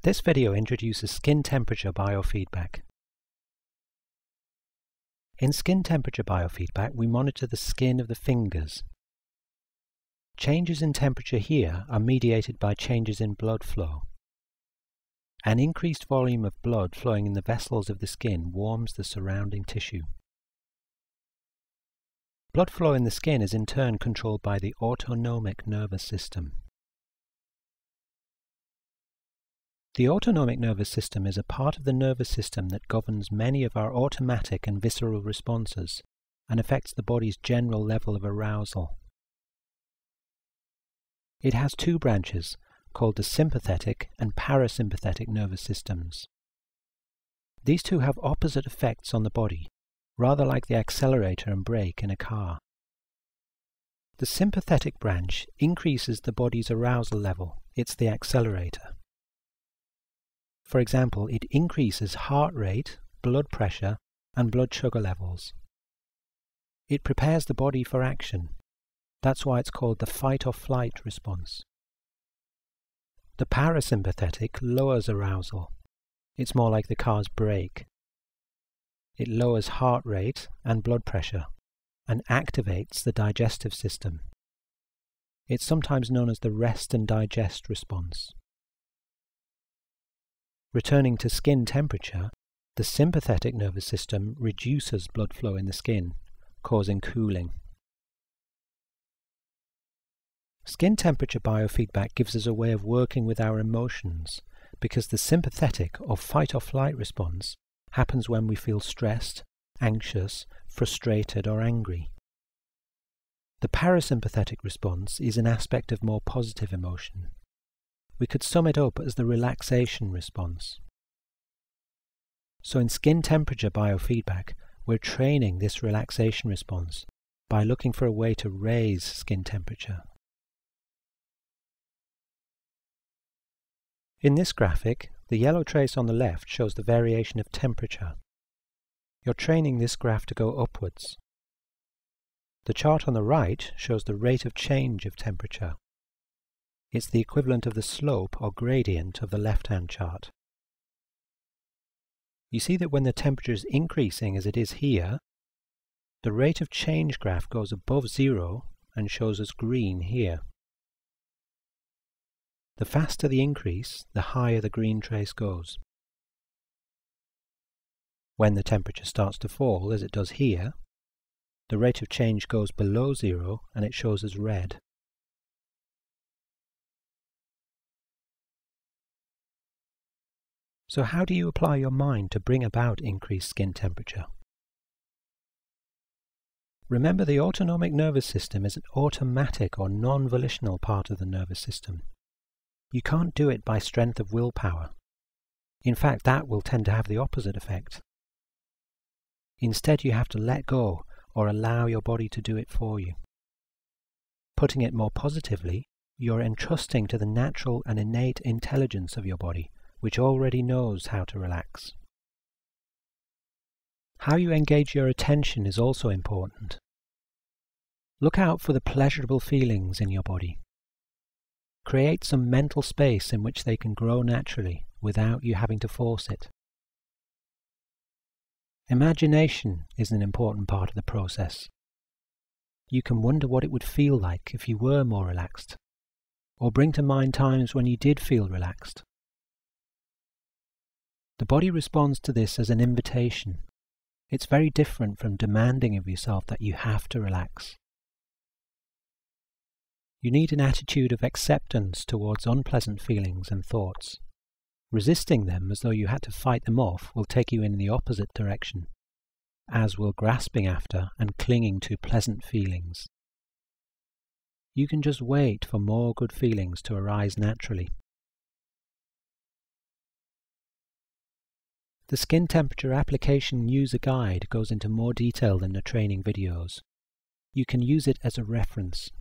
This video introduces skin temperature biofeedback. In skin temperature biofeedback, we monitor the skin of the fingers. Changes in temperature here are mediated by changes in blood flow. An increased volume of blood flowing in the vessels of the skin warms the surrounding tissue. Blood flow in the skin is in turn controlled by the autonomic nervous system. The autonomic nervous system is a part of the nervous system that governs many of our automatic and visceral responses and affects the body's general level of arousal. It has two branches, called the sympathetic and parasympathetic nervous systems. These two have opposite effects on the body, rather like the accelerator and brake in a car. The sympathetic branch increases the body's arousal level. It's the accelerator. For example, it increases heart rate, blood pressure, and blood sugar levels. It prepares the body for action. That's why it's called the fight or flight response. The parasympathetic lowers arousal. It's more like the car's brake. It lowers heart rate and blood pressure and activates the digestive system. It's sometimes known as the rest and digest response. Returning to skin temperature, the sympathetic nervous system reduces blood flow in the skin, causing cooling. Skin temperature biofeedback gives us a way of working with our emotions because the sympathetic or fight or flight response happens when we feel stressed, anxious, frustrated or angry. The parasympathetic response is an aspect of more positive emotion. We could sum it up as the relaxation response. So in skin temperature biofeedback, we're training this relaxation response by looking for a way to raise skin temperature. In this graphic, the yellow trace on the left shows the variation of temperature. You're training this graph to go upwards. The chart on the right shows the rate of change of temperature. It's the equivalent of the slope or gradient of the left-hand chart. You see that when the temperature is increasing as it is here, the rate of change graph goes above zero and shows us green here. The faster the increase, the higher the green trace goes. When the temperature starts to fall, as it does here, the rate of change goes below zero and it shows us red. So how do you apply your mind to bring about increased skin temperature? Remember, the autonomic nervous system is an automatic or non-volitional part of the nervous system. You can't do it by strength of willpower. In fact, that will tend to have the opposite effect. Instead, you have to let go or allow your body to do it for you. Putting it more positively, you're entrusting to the natural and innate intelligence of your body, which already knows how to relax. How you engage your attention is also important. Look out for the pleasurable feelings in your body. Create some mental space in which they can grow naturally without you having to force it. Imagination is an important part of the process. You can wonder what it would feel like if you were more relaxed, or bring to mind times when you did feel relaxed. The body responds to this as an invitation. It's very different from demanding of yourself that you have to relax. You need an attitude of acceptance towards unpleasant feelings and thoughts. Resisting them as though you had to fight them off will take you in the opposite direction, as will grasping after and clinging to pleasant feelings. You can just wait for more good feelings to arise naturally. The skin temperature application user guide goes into more detail than the training videos. You can use it as a reference.